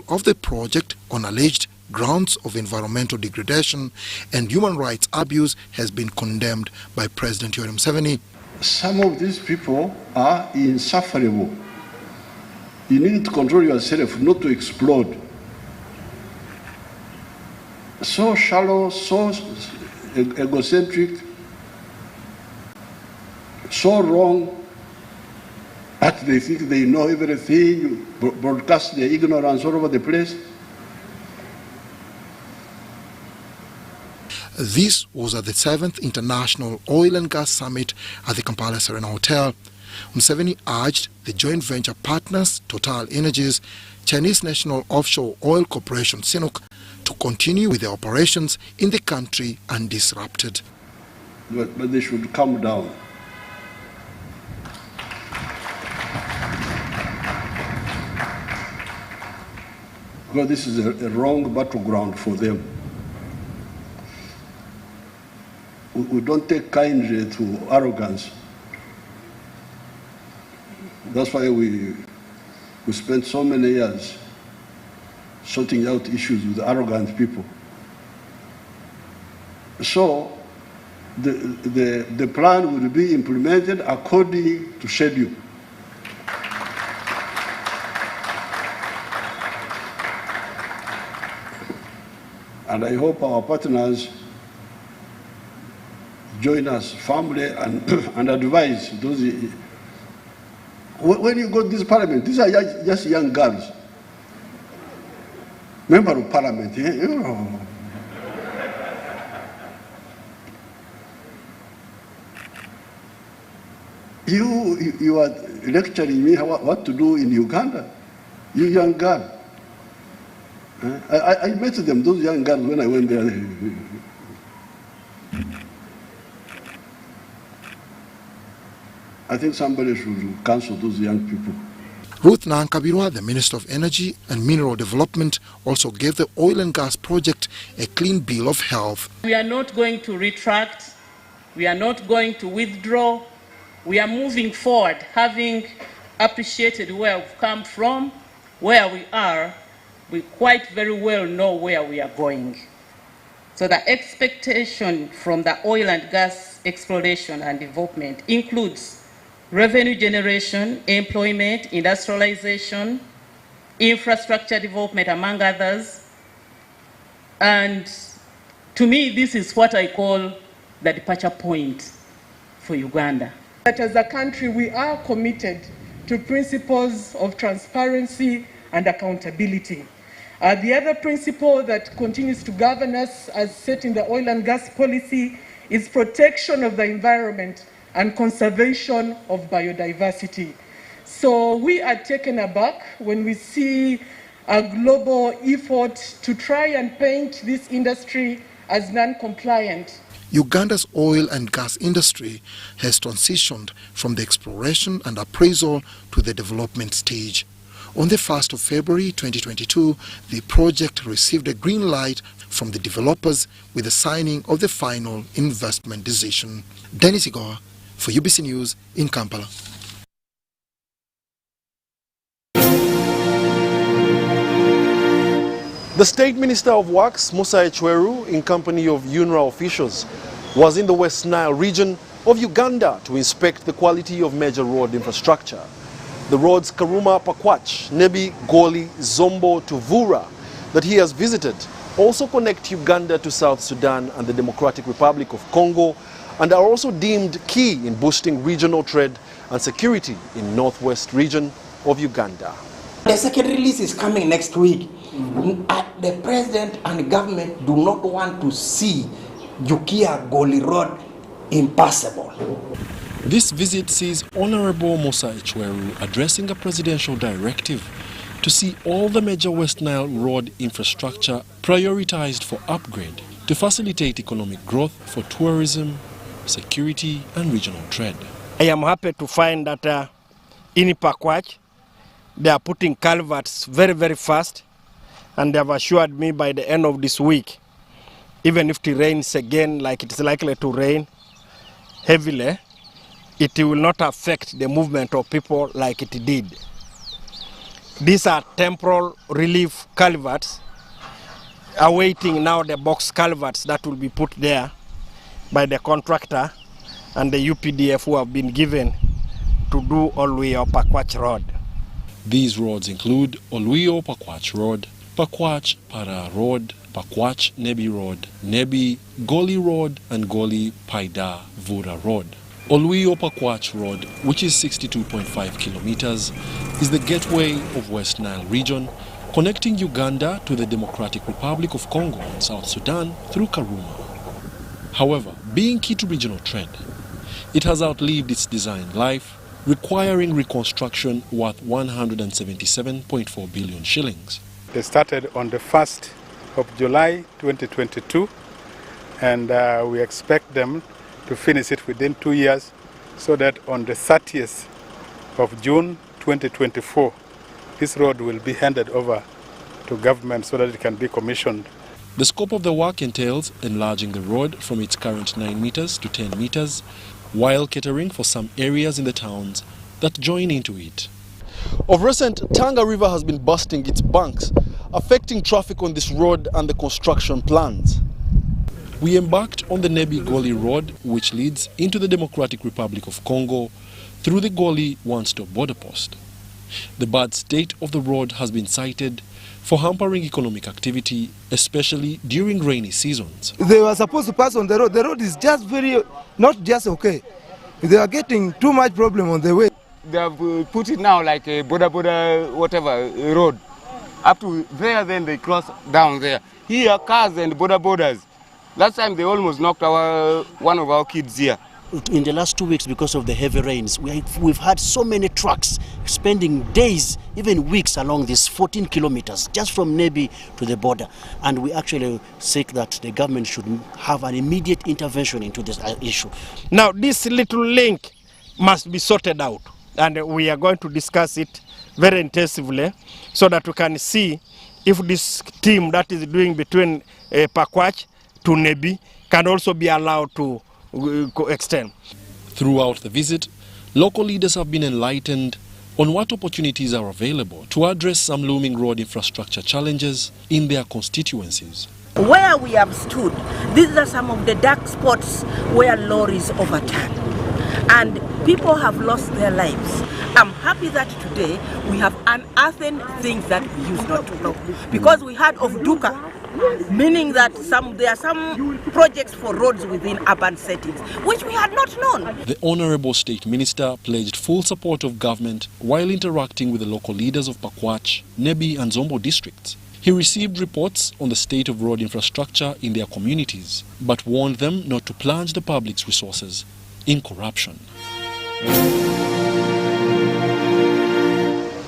of the project on alleged grounds of environmental degradation and human rights abuse has been condemned by President Yoweri Museveni. Some of these people are insufferable. You need to control yourself not to explode. So shallow, so egocentric, so wrong, that they think they know everything, broadcast their ignorance all over the place. This was at the 7th International Oil and Gas Summit at the Kampala Serena Hotel. Museveni urged the joint venture partners, Total Energies, Chinese National Offshore Oil Corporation, CNOOC, to continue with their operations in the country undisrupted. But they should calm down. Because this is a wrong battleground for them. We don't take kindly to arrogance. That's why we spent so many years sorting out issues with arrogant people. So the plan will be implemented according to schedule. And I hope our partners join us firmly and advise those. When you go to this parliament, these are just young girls. Member of parliament, you know. You are lecturing me what to do in Uganda, you young girl. I met them, those young girls, when I went there. I think somebody should cancel those young people. Ruth Nankabirwa, the Minister of Energy and Mineral Development, also gave the oil and gas project a clean bill of health. We are not going to retract. We are not going to withdraw. We are moving forward, having appreciated where we've come from, where we are. We quite very well know where we are going. So the expectation from the oil and gas exploration and development includes revenue generation, employment, industrialization, infrastructure development, among others. And to me, this is what I call the departure point for Uganda. That as a country, we are committed to principles of transparency and accountability. The other principle that continues to govern us as set in the oil and gas policy is protection of the environment and conservation of biodiversity. So we are taken aback when we see a global effort to try and paint this industry as non-compliant. Uganda's oil and gas industry has transitioned from the exploration and appraisal to the development stage. On the 1st of February 2022, the project received a green light from the developers with the signing of the final investment decision. Dennis Igoa for UBC News in Kampala. The State Minister of Works, Musa Echweru, in company of UNRA officials, was in the West Nile region of Uganda to inspect the quality of major road infrastructure. The roads Karuma Pakwach, Nebi, Goli, Zombo to Vura that he has visited also connect Uganda to South Sudan and the Democratic Republic of Congo and are also deemed key in boosting regional trade and security in northwest region of Uganda. The second release is coming next week. The president and the government do not want to see Jukia Goli Road impassable. This visit sees Honorable Musa Echweru addressing a presidential directive to see all the major West Nile road infrastructure prioritized for upgrade to facilitate economic growth for tourism, security and regional trade. I am happy to find that in Pakwach they are putting culverts very, very fast, and they have assured me by the end of this week, even if it rains again like it is likely to rain heavily, it will not affect the movement of people like it did. These are temporal relief culverts, awaiting now the box culverts that will be put there by the contractor and the UPDF who have been given to do Olwio-Pakwach Road. These roads include Olwio-Pakwach Road, Pakwach-Para Road, Pakwach-Nebi Road, Nebi, Goli Road and Goli-Paida-Vura Road. Olwio-Pakwach Road, which is 62.5 kilometers, is the gateway of West Nile region, connecting Uganda to the Democratic Republic of Congo and South Sudan through Karuma. However, being key to regional trade, it has outlived its design life, requiring reconstruction worth 177.4 billion shillings. They started on the 1st of July 2022, and we expect them to finish it within 2 years, so that on the 30th of June 2024, this road will be handed over to government so that it can be commissioned. The scope of the work entails enlarging the road from its current 9 meters to 10 meters, while catering for some areas in the towns that join into it. Of recent, Tanga River has been busting its banks, affecting traffic on this road and the construction plans. We embarked on the Nebi Goli Road, which leads into the Democratic Republic of Congo through the Goli one-stop border post. The bad state of the road has been cited for hampering economic activity, especially during rainy seasons. They were supposed to pass on the road. The road is just not just okay. They are getting too much problem on the way. They have put it now like a border whatever road. Up to there, then they cross down there. Here, cars and borders. Last time they almost knocked one of our kids here. In the last 2 weeks, because of the heavy rains, we've had so many trucks spending days, even weeks along these 14 kilometers, just from Nebi to the border. And we actually seek that the government should have an immediate intervention into this issue. Now, this little link must be sorted out, and we are going to discuss it very intensively so that we can see if this team that is doing between Pakwach to Nebi can also be allowed to extend. Throughout the visit, local leaders have been enlightened on what opportunities are available to address some looming road infrastructure challenges in their constituencies. Where we have stood, these are some of the dark spots where lorries overturn and people have lost their lives. I'm happy that today we have unearthed things that we used not to know, because we heard of Duka, meaning that there are some projects for roads within urban settings, which we had not known. The Honorable State Minister pledged full support of government while interacting with the local leaders of Pakwach, Nebi and Zombo districts. He received reports on the state of road infrastructure in their communities, but warned them not to plunge the public's resources in corruption.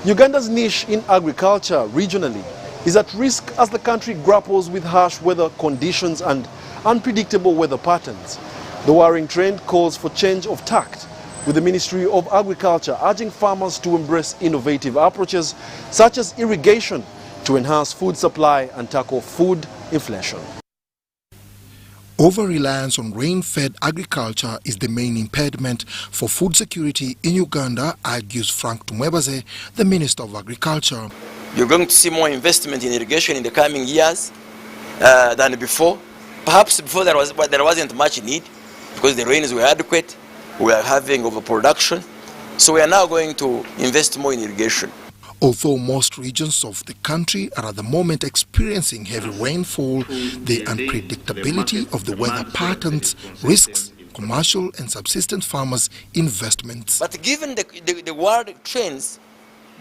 Uganda's niche in agriculture regionally is at risk as the country grapples with harsh weather conditions and unpredictable weather patterns. The worrying trend calls for change of tact, with the Ministry of Agriculture urging farmers to embrace innovative approaches such as irrigation to enhance food supply and tackle food inflation. Over-reliance on rain-fed agriculture is the main impediment for food security in Uganda, argues Frank Tumwebaze, the Minister of Agriculture. You're going to see more investment in irrigation in the coming years than before. Perhaps before there wasn't much need because the rains were adequate, we were having overproduction. So we are now going to invest more in irrigation. Although most regions of the country are at the moment experiencing heavy rainfall, the unpredictability of the weather patterns risks commercial and subsistence farmers' investments. But given the world trends,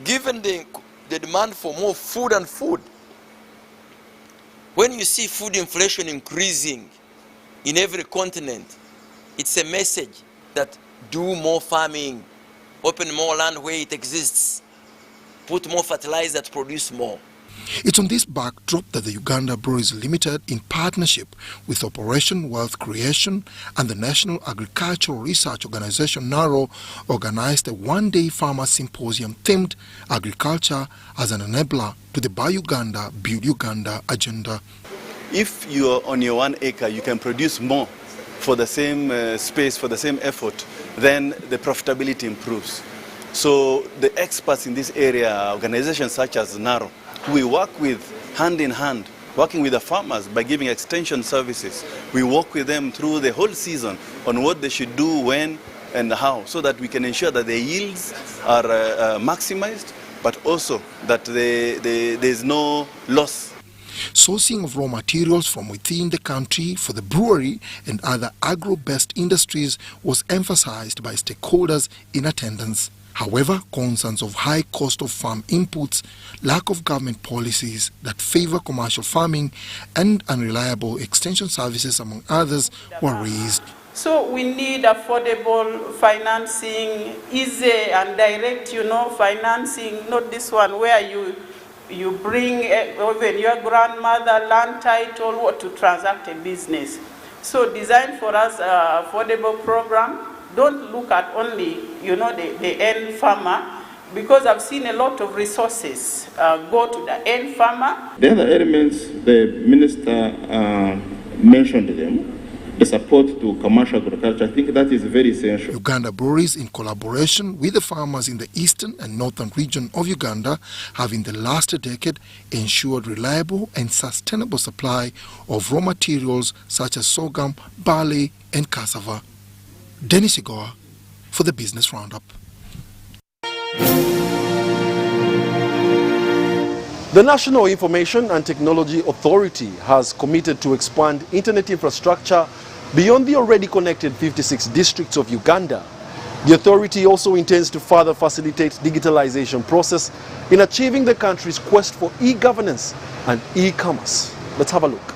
given the demand for more food and food, when you see food inflation increasing in every continent, it's a message that do more farming, open more land where it exists, put more fertilizer to produce more. It's on this backdrop that the Uganda Breweries Limited, in partnership with Operation Wealth Creation and the National Agricultural Research Organization NARO, organized a one-day farmer symposium themed agriculture as an enabler to the Buy Uganda, Build Uganda agenda. If you're on your 1 acre, you can produce more for the same space, for the same effort, then the profitability improves. So the experts in this area, organizations such as NARO, who we work with hand in hand, working with the farmers by giving extension services. We work with them through the whole season on what they should do, when and how, so that we can ensure that the yields are maximized, but also that there's no loss. Sourcing of raw materials from within the country for the brewery and other agro-based industries was emphasized by stakeholders in attendance. However, concerns of high cost of farm inputs, lack of government policies that favor commercial farming, and unreliable extension services, among others, were raised. So we need affordable financing, easy and direct, financing, not this one where you bring even your grandmother land title to transact a business. So design for us affordable program. Don't look at only, the end farmer, because I've seen a lot of resources go to the end farmer. The other elements, the minister mentioned them. The support to commercial agriculture, I think that is very essential. Uganda breweries, in collaboration with the farmers in the eastern and northern region of Uganda, have in the last decade ensured reliable and sustainable supply of raw materials such as sorghum, barley and cassava. Dennis Igoa for the Business Roundup. The National Information and Technology Authority has committed to expand internet infrastructure beyond the already connected 56 districts of Uganda. The authority also intends to further facilitate digitalization process in achieving the country's quest for e-governance and e-commerce. Let's have a look.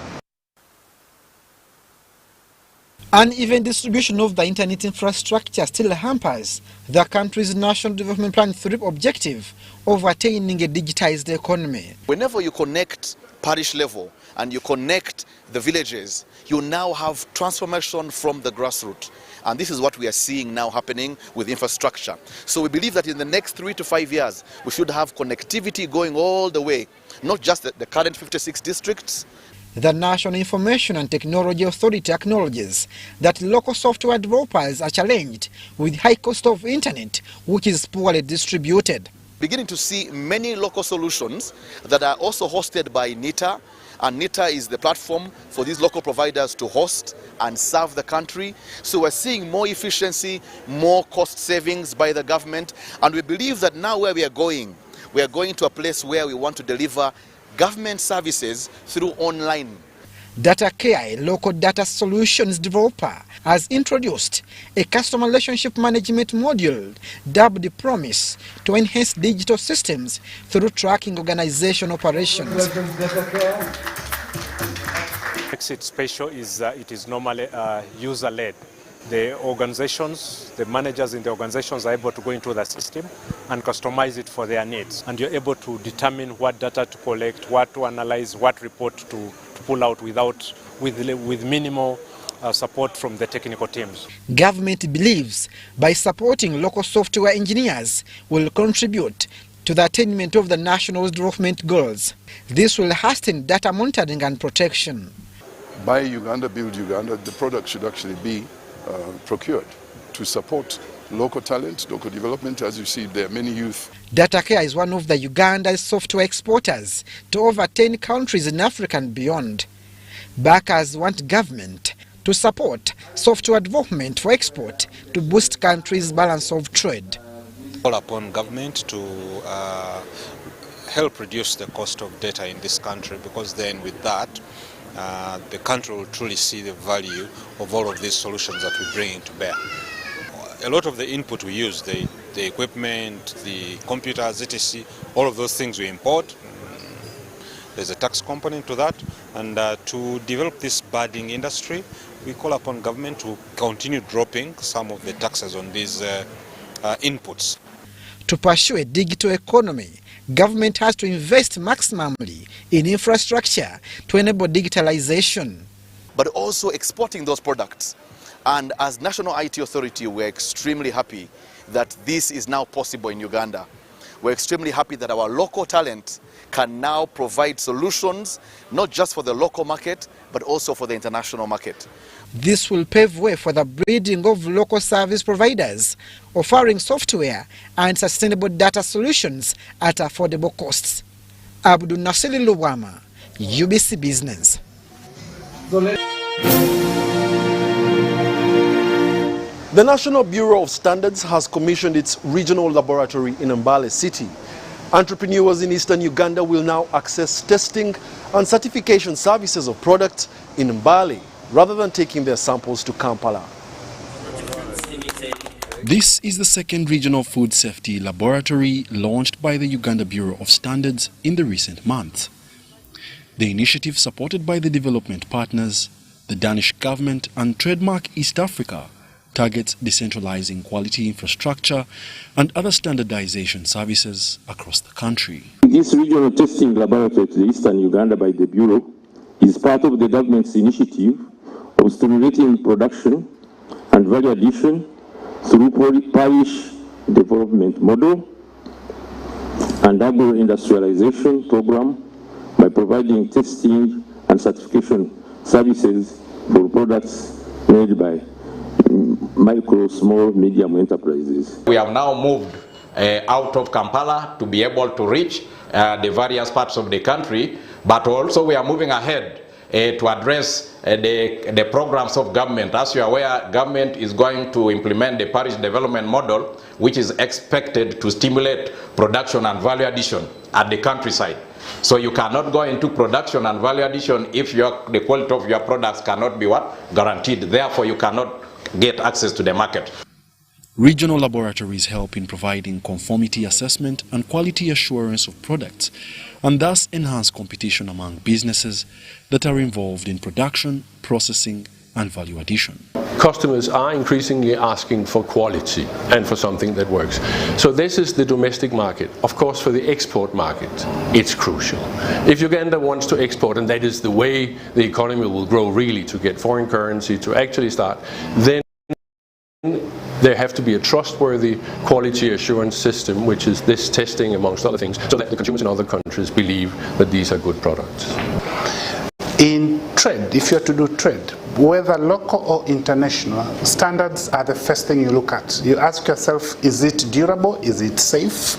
Uneven distribution of the internet infrastructure still hampers the country's National Development Plan 3 objective of attaining a digitized economy. Whenever you connect parish level and you connect the villages, you now have transformation from the grassroots. And this is what we are seeing now happening with infrastructure. So we believe that in the next 3 to 5 years, we should have connectivity going all the way, not just the current 56 districts. The National Information and Technology Authority acknowledges that local software developers are challenged with high cost of internet, which is poorly distributed. Beginning to see many local solutions that are also hosted by NITA, and NITA is the platform for these local providers to host and serve the country. So we're seeing more efficiency, more cost savings by the government, and we believe that now where we are going to a place where we want to deliver government services through online. DataCare, a local data solutions developer, has introduced a customer relationship management module dubbed Promise to enhance digital systems through tracking organization operations. What makes it special is it is normally user-led. The organizations, the managers in the organizations are able to go into the system and customize it for their needs. And you're able to determine what data to collect, what to analyze, what report to pull out with minimal support from the technical teams. Government believes by supporting local software engineers will contribute to the attainment of the national development goals. This will hasten data monitoring and protection. Buy Uganda, build Uganda, the product should actually be procured to support local talent, local development. As you see, there are many youth. DataCare is one of the Uganda's software exporters to over 10 countries in Africa and beyond. Backers want government to support software development for export to boost countries' balance of trade. Call upon government to help reduce the cost of data in this country, because then with that, the country will truly see the value of all of these solutions that we bring to bear. A lot of the input we use, the equipment, the computers, etc., all of those things we import. There's a tax component to that, and to develop this budding industry, we call upon government to continue dropping some of the taxes on these inputs. To pursue a digital economy, government has to invest maximally in infrastructure to enable digitalization. But also exporting those products. And as National IT Authority, we're extremely happy that this is now possible in Uganda. We're extremely happy that our local talent can now provide solutions, not just for the local market, but also for the international market. This will pave way for the breeding of local service providers, offering software and sustainable data solutions at affordable costs. Abdul Nasili Luwama, UBC Business. The National Bureau of Standards has commissioned its regional laboratory in Mbale City. Entrepreneurs in eastern Uganda will now access testing and certification services of products in Mbale, rather than taking their samples to Kampala. This is the second regional food safety laboratory launched by the Uganda Bureau of Standards in the recent months. The initiative, supported by the development partners, the Danish government and Trademark East Africa, targets decentralizing quality infrastructure and other standardization services across the country. This regional testing laboratory to Eastern Uganda by the Bureau is part of the government's initiative of stimulating production and value addition through parish development model and agro-industrialization program by providing testing and certification services for products made by micro, small, medium enterprises. We have now moved out of Kampala to be able to reach the various parts of the country, but also we are moving ahead to address the programs of government. As you are aware, government is going to implement the parish development model, which is expected to stimulate production and value addition at the countryside. So you cannot go into production and value addition if the quality of your products cannot be guaranteed. Therefore, you cannot get access to the market. Regional laboratories help in providing conformity assessment and quality assurance of products, and thus enhance competition among businesses that are involved in production, processing and value addition. Customers are increasingly asking for quality and for something that works. So this is the domestic market. Of course, for the export market, it's crucial. If Uganda wants to export, and that is the way the economy will grow really, to get foreign currency to actually start, then there have to be a trustworthy quality assurance system, which is this testing amongst other things, so that the consumers in other countries believe that these are good products. In trade, if you are to do trade, whether local or international, standards are the first thing you look at. You ask yourself, is it durable? Is it safe?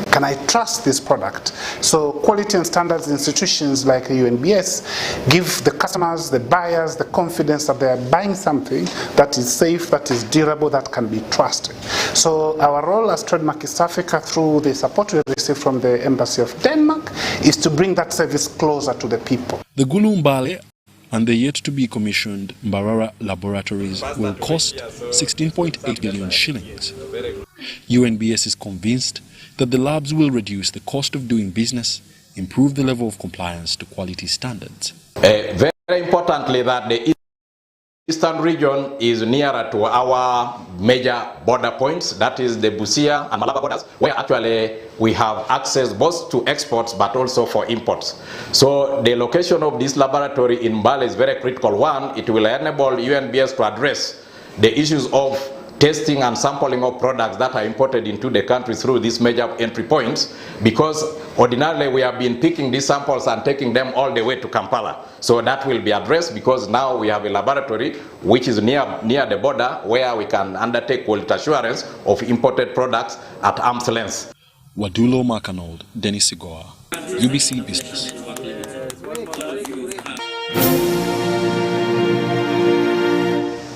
Can I trust this product? So quality and standards institutions like UNBS give the customers, the buyers, the confidence that they are buying something that is safe, that is durable, that can be trusted. So our role as Trademark East Africa, through the support we receive from the Embassy of Denmark, is to bring that service closer to the people. The Gulu Mbale and the yet-to-be commissioned Mbarara laboratories will cost 16.8 billion shillings. UNBS is convinced that the labs will reduce the cost of doing business, improve the level of compliance to quality standards. Very importantly, that the Eastern region is nearer to our major border points, that is the Busia and Malaba borders, where actually we have access both to exports but also for imports. So the location of this laboratory in Mbale is very critical. One, it will enable UNBS to address the issues of testing and sampling of products that are imported into the country through these major entry points, because ordinarily we have been picking these samples and taking them all the way to Kampala. So that will be addressed, because now we have a laboratory which is near the border, where we can undertake quality assurance of imported products at arm's length. Wadulo Arnold, Dennis Sigoa, UBC Business.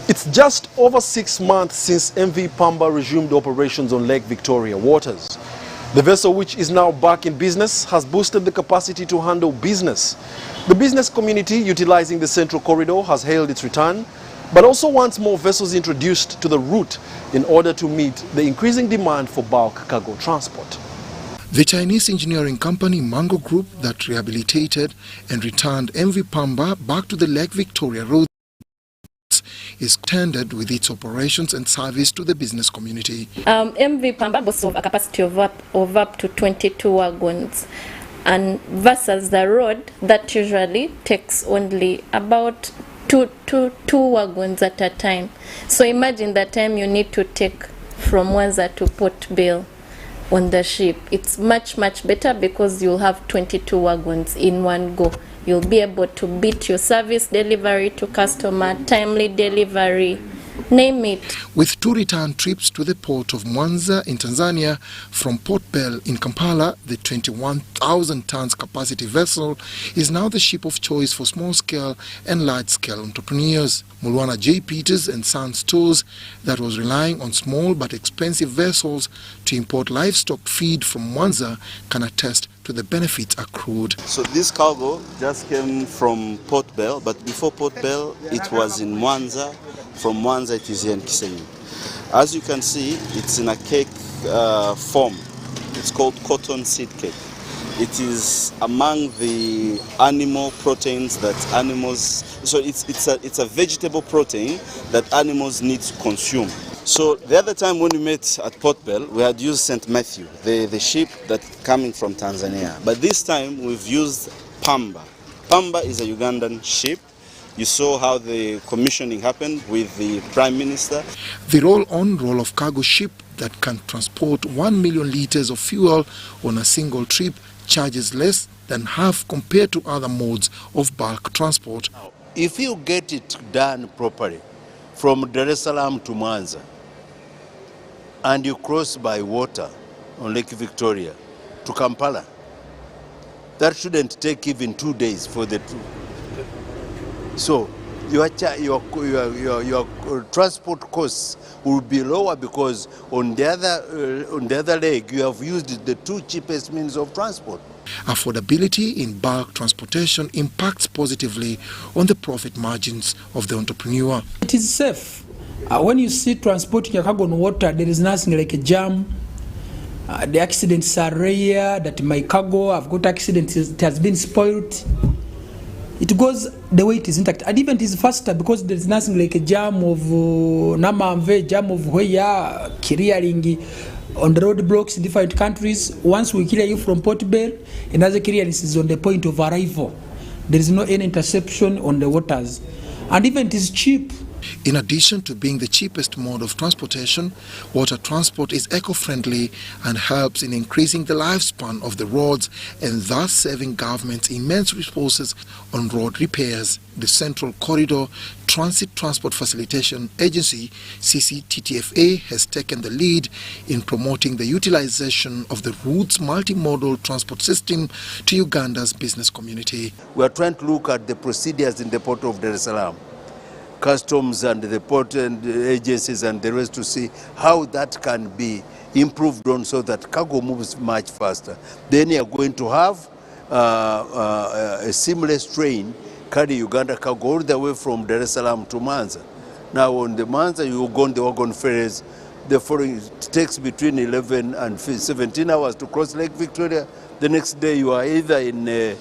It's just over 6 months since MV Pamba resumed operations on Lake Victoria waters. The vessel, which is now back in business, has boosted the capacity to handle business. The business community, utilizing the Central Corridor, has hailed its return, but also wants more vessels introduced to the route in order to meet the increasing demand for bulk cargo transport. The Chinese engineering company Mango Group, that rehabilitated and returned MV Pamba back to the Lake Victoria route, is tended with its operations and service to the business community. MV Pamba boasts of a capacity of up to 22 wagons, and versus the road that usually takes only about two wagons at a time. So imagine the time you need to take from Mwanza to Port Bill, on the ship. It's much better because you'll have 22 wagons in one go. You'll be able to beat your service delivery to customer, timely delivery, name it. With 2 return trips to the port of Mwanza in Tanzania from Port Bell in Kampala, the 21,000 tons capacity vessel is now the ship of choice for small-scale and large-scale entrepreneurs. Mulwana J. Peters and Sons Stores, that was relying on small but expensive vessels to import livestock feed from Mwanza, can attest to the benefits accrued. So this cargo just came from Port Bell, but before Port Bell it was in Mwanza. From Mwanza it is here in Kisenyi. As you can see, it's in a cake form. It's called cotton seed cake. It is among the animal proteins that animals, so it's a vegetable protein that animals need to consume. So the other time when we met at Port Bell, we had used St. Matthew, the ship that's coming from Tanzania. But this time we've used Pamba. Pamba is a Ugandan ship. You saw how the commissioning happened with the Prime Minister. The roll-on, roll-off cargo ship that can transport 1 million liters of fuel on a single trip charges less than half compared to other modes of bulk transport. If you get it done properly, from Dar es Salaam to Mwanza, and you cross by water on Lake Victoria to Kampala, that shouldn't take even 2 days for the two. So your transport costs will be lower because on the other leg you have used the 2 cheapest means of transport. Affordability in bulk transportation impacts positively on the profit margins of the entrepreneur. It is safe. When you see transporting your cargo on water, there is nothing like a jam. The accidents are rare. That my cargo, I've got accidents, it has been spoiled. It goes the way it is intact, and even it is faster because there is nothing like a jam of Namamve, jam of Hoya, clearing on the roadblocks in different countries. Once we clear you from Port Bell, another clearance is on the point of arrival. There is no any interception on the waters, and even it is cheap. In addition to being the cheapest mode of transportation, water transport is eco-friendly and helps in increasing the lifespan of the roads and thus saving governments immense resources on road repairs. The Central Corridor Transit Transport Facilitation Agency, CCTTFA, has taken the lead in promoting the utilization of the routes multimodal transport system to Uganda's business community. We are trying to look at the procedures in the port of Dar es Salaam, customs and the port and the agencies and the rest, to see how that can be improved on so that cargo moves much faster. Then you are going to have a seamless train carry Uganda cargo all the way from Dar es Salaam to Mwanza. Now on the Mwanza you go on the wagon ferries. The following, it takes between 11 and 17 hours to cross Lake Victoria. The next day you are either in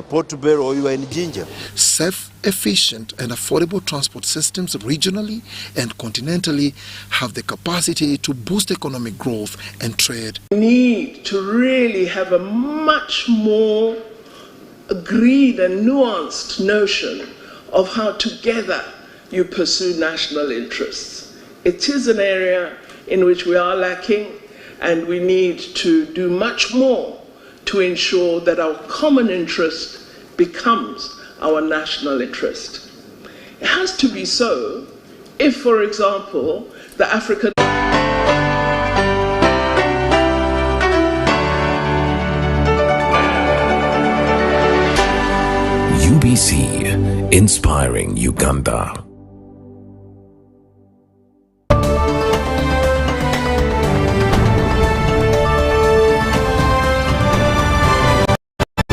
Port Bell or you are in Jinja. Safe, efficient and affordable transport systems regionally and continentally have the capacity to boost economic growth and trade. We need to really have a much more agreed and nuanced notion of how together you pursue national interests. It is an area in which we are lacking, and we need to do much more to ensure that our common interest becomes our national interest. It has to be so if, for example, the African UBC, inspiring Uganda.